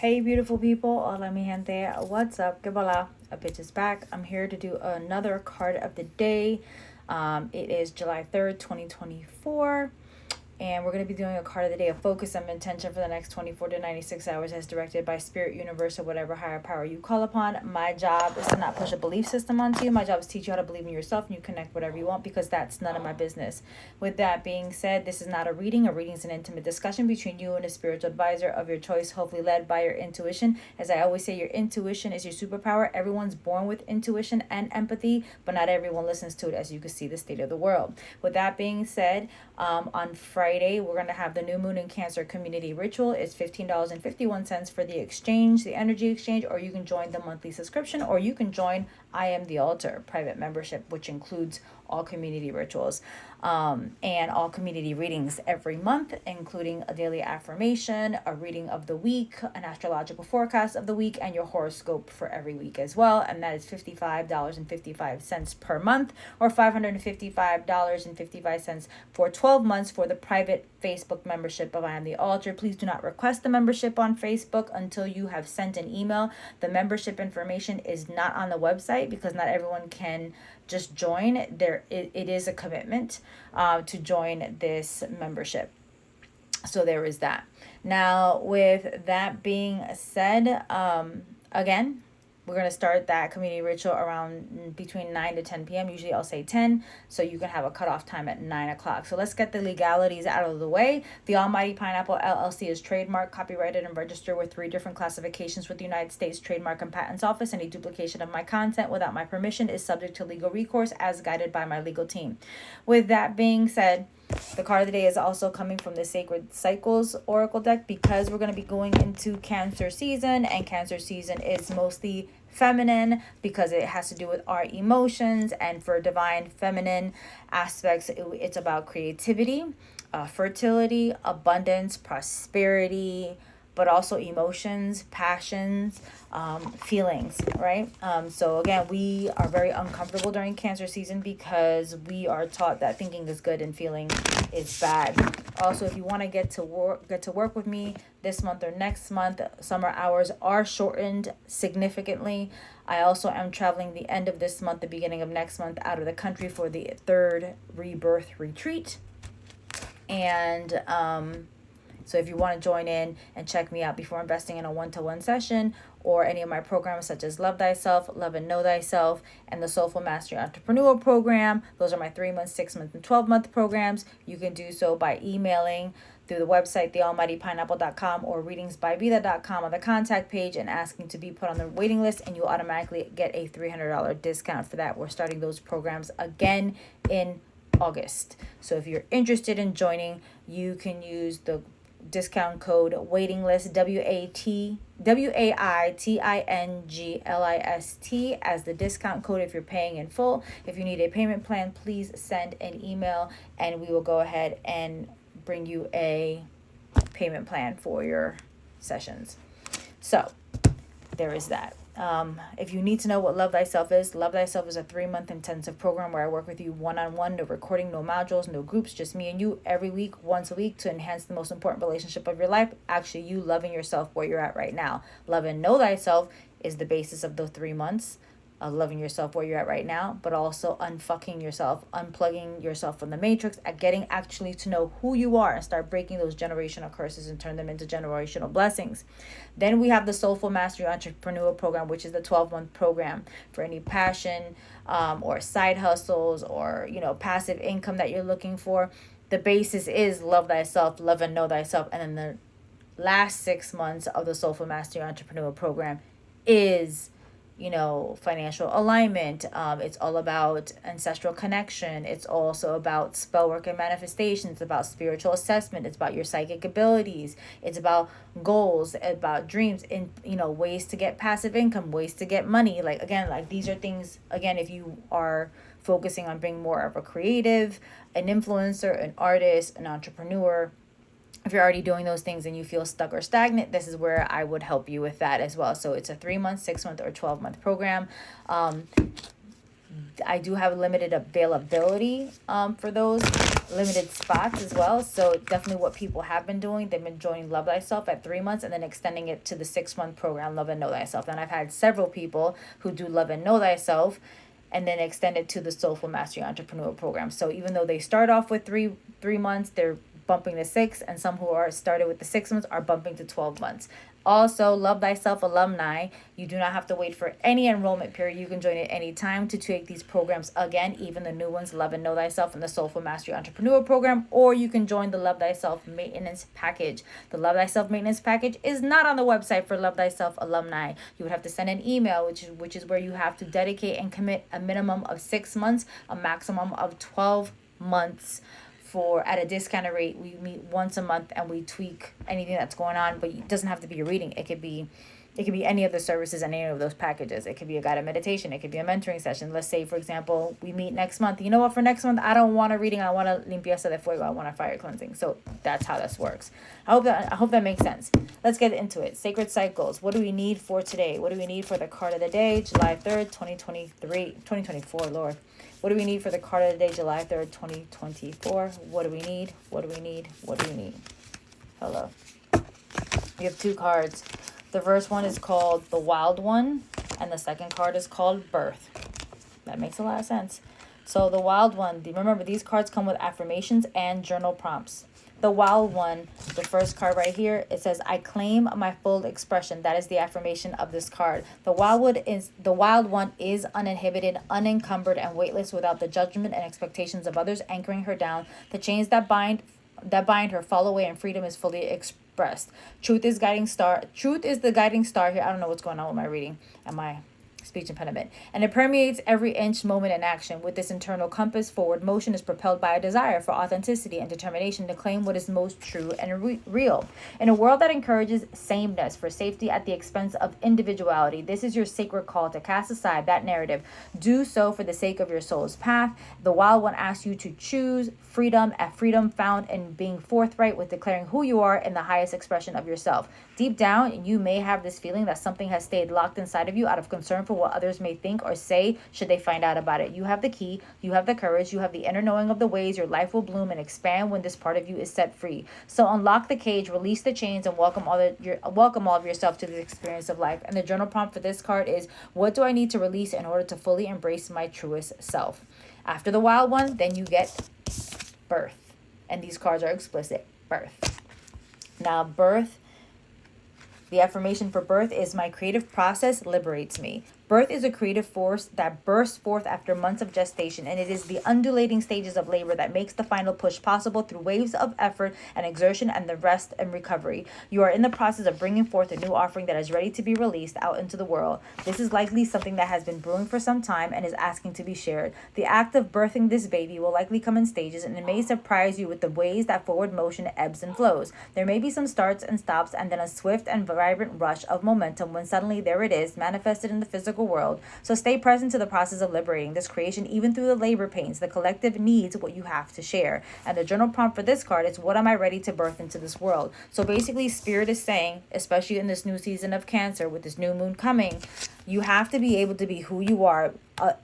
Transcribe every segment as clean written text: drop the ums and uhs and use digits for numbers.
Hey, beautiful people. Hola, mi gente. What's up? Que bala? A bitch is back. I'm here to do another card of the day. It is July 3rd, 2024. And we're going to be doing a card of the day of focus and intention for the next 24 to 96 hours as directed by spirit, universe, or whatever higher power you call upon. My job is to not push a belief system onto you. My job is to teach you how to believe in yourself and you connect whatever you want, because that's none of my business. With that being said, this is not a reading. A reading is an intimate discussion between you and a spiritual advisor of your choice, hopefully led by your intuition. As I always say, your intuition is your superpower. Everyone's born with intuition and empathy, but not everyone listens to it, as you can see the state of the world. With that being said, on Friday, we're going to have the new moon in Cancer community ritual. It's $15.51 for the exchange, the energy exchange, or you can join the monthly subscription, or you can join I Am the Altar private membership, which includes all community rituals and all community readings every month, including a daily affirmation, a reading of the week, an astrological forecast of the week, and your horoscope for every week as well. And that is $55.55 per month, or $555.55 for 12 months for the private Facebook membership of I Am the Altar. Please do not request the membership on Facebook until you have sent an email. The membership information is not on the website because not everyone can just join. It is a commitment to join this membership. So there is that. Now, with that being said, again, we're going to start that community ritual around between 9 to 10 p.m. Usually I'll say 10, so you can have a cutoff time at 9 o'clock. So let's get the legalities out of the way. The Almighty Pineapple LLC is trademarked, copyrighted, and registered with 3 different classifications with the United States Trademark and Patents Office. Any duplication of my content without my permission is subject to legal recourse as guided by my legal team. With that being said, the card of the day is also coming from the Sacred Cycles Oracle deck, because we're going to be going into Cancer season, and Cancer season is mostly feminine because it has to do with our emotions. And for divine feminine aspects, it's about creativity, fertility, abundance, prosperity, but also emotions, passions, feelings, right? So again, we are very uncomfortable during Cancer season because we are taught that thinking is good and feeling is bad. Also, if you want to get to work with me this month or next month, summer hours are shortened significantly. I also am traveling the end of this month, the beginning of next month, out of the country for the 3rd rebirth retreat. And so if you want to join in and check me out before investing in a one-to-one session, or any of my programs such as Love Thyself, Love and Know Thyself, and the Soulful Mastery Entrepreneur Program, those are my 3-month, 6-month, and 12-month programs. You can do so by emailing through the website, thealmightypineapple.com, or readingsbybetha.com on the contact page, and asking to be put on the waiting list, and you'll automatically get a $300 discount for that. We're starting those programs again in August. So if you're interested in joining, you can use the discount code waiting list, WAITINGLIST, as the discount code if you're paying in full. If you need a payment plan, please send an email and we will go ahead and bring you a payment plan for your sessions. So there is that. If you need to know what Love Thyself is a 3-month intensive program where I work with you one-on-one, no recording, no modules, no groups, just me and you every week, once a week, to enhance the most important relationship of your life, actually you loving yourself where you're at right now. Love and Know Thyself is the basis of the 3 months of loving yourself where you're at right now, but also unfucking yourself, unplugging yourself from the matrix, at getting actually to know who you are and start breaking those generational curses and turn them into generational blessings. Then we have the Soulful Mastery Entrepreneur Program, which is the 12-month program for any passion or side hustles or, passive income that you're looking for. The basis is Love Thyself, Love and Know Thyself. And then the last 6 months of the Soulful Mastery Entrepreneur Program is financial alignment. It's all about ancestral connection. It's also about spell work and manifestation. It's about spiritual assessment. It's about your psychic abilities. It's about goals, about dreams, and ways to get passive income, ways to get money. These are things, again, if you are focusing on being more of a creative, an influencer, an artist, an entrepreneur. If you're already doing those things and you feel stuck or stagnant, this is where I would help you with that as well. So it's a 3-month, 6-month, or 12-month program. I do have limited availability for those limited spots as well. So definitely what people have been doing, they've been joining Love Thyself at 3 months and then extending it to the 6-month program, Love and Know Thyself. And I've had several people who do Love and Know Thyself and then extend it to the Soulful Mastery Entrepreneur program. So even though they start off with three months, they're bumping to 6, and some who are started with the 6 months are bumping to 12 months. Also, Love Thyself alumni, you do not have to wait for any enrollment period. You can join at any time to take these programs again, even the new ones, Love and Know Thyself and the Soulful Mastery Entrepreneur program, or you can join the Love Thyself Maintenance Package. The Love Thyself Maintenance Package is not on the website for Love Thyself alumni. You would have to send an email, which is where you have to dedicate and commit a minimum of 6 months, a maximum of 12 months. For at a discounted rate, we meet once a month and we tweak anything that's going on, but it doesn't have to be a reading. It could be any of the services and any of those packages. It could be a guided meditation. It could be a mentoring session. Let's say, for example, we meet next month. You know what? For next month, I don't want a reading. I want a limpieza de fuego. I want a fire cleansing. So that's how this works. I hope that makes sense. Let's get into it. Sacred cycles. What do we need for today? What do we need for the card of the day, July 3rd, 2024, Lord. What do we need for the card of the day, July 3rd, 2024? What do we need? What do we need? What do we need? Hello. We have 2 cards. The first one is called the Wild One, and the second card is called Birth. That makes a lot of sense. So the Wild One, remember these cards come with affirmations and journal prompts. The Wild One, the first card right here, it says, I claim my full expression. That is the affirmation of this card. The Wild One is uninhibited, unencumbered, and weightless without the judgment and expectations of others anchoring her down. The chains that bind her fall away, and freedom is fully expressed. Truth is the guiding star here. I don't know what's going on with my reading and my speech impediment, and it permeates every inch, moment, and action. With this internal compass, forward motion is propelled by a desire for authenticity and determination to claim what is most true and real. In a world that encourages sameness for safety at the expense of individuality, this is your sacred call to cast aside that narrative. Do so for the sake of your soul's path. The Wild One asks you to choose freedom, a freedom found in being forthright with declaring who you are in the highest expression of yourself. Deep down, you may have this feeling that something has stayed locked inside of you out of concern for what others may think or say should they find out about it. You have the key, you have the courage, you have the inner knowing of the ways your life will bloom and expand when this part of you is set free. So unlock the cage, release the chains, and welcome all of yourself to the experience of life. And the journal prompt for this card is, what do I need to release in order to fully embrace my truest self? After the Wild One, then you get Birth. And these cards are explicit. Birth. Now, birth, the affirmation for birth is, my creative process liberates me. Birth is a creative force that bursts forth after months of gestation, and it is the undulating stages of labor that makes the final push possible through waves of effort and exertion and the rest and recovery. You are in the process of bringing forth a new offering that is ready to be released out into the world. This is likely something that has been brewing for some time and is asking to be shared. The act of birthing this baby will likely come in stages, and it may surprise you with the ways that forward motion ebbs and flows. There may be some starts and stops, and then a swift and vibrant rush of momentum when suddenly there it is, manifested in the physical world. So stay present to the process of liberating this creation, even through the labor pains. The collective needs what you have to share. And the journal prompt for this card is, what am I ready to birth into this world? So basically, Spirit is saying, especially in this new season of Cancer with this new moon coming, you have to be able to be who you are.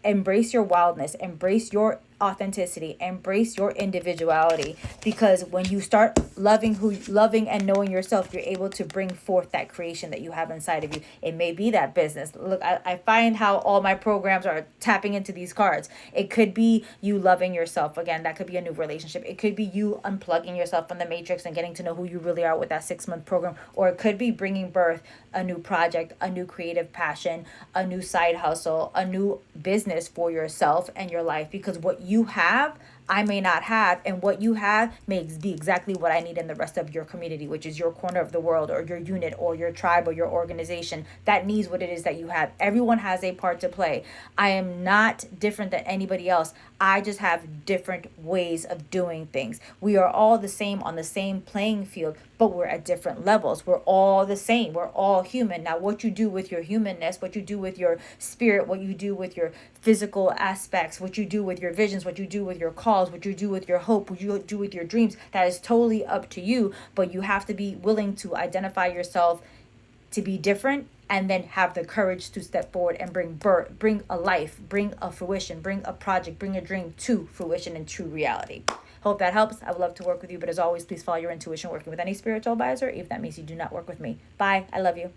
Embrace your wildness, embrace your authenticity, embrace your individuality, because when you start loving and knowing yourself, you're able to bring forth that creation that you have inside of you. It may be that business. Look, I find how all my programs are tapping into these cards. It could be you loving yourself. Again, that could be a new relationship. It could be you unplugging yourself from the matrix and getting to know who you really are with that 6-month program. Or it could be bringing birth, a new project, a new creative passion, a new side hustle, a new business for yourself and your life, because what you have, I may not have, and what you have may be exactly what I need in the rest of your community, which is your corner of the world or your unit or your tribe or your organization that needs what it is that you have. Everyone has a part to play. I am not different than anybody else. I just have different ways of doing things. We are all the same on the same playing field, but we're at different levels. We're all the same. We're all human. Now, what you do with your humanness, what you do with your spirit, what you do with your physical aspects, what you do with your visions, what you do with your calls, what you do with your hope, what you do with your dreams, that is totally up to you. But you have to be willing to identify yourself to be different and then have the courage to step forward and bring a life, bring a fruition, bring a project, bring a dream to fruition and true reality. Hope that helps. I would love to work with you, but as always, please follow your intuition working with any spiritual advisor, if that means you do not work with me. Bye. I love you.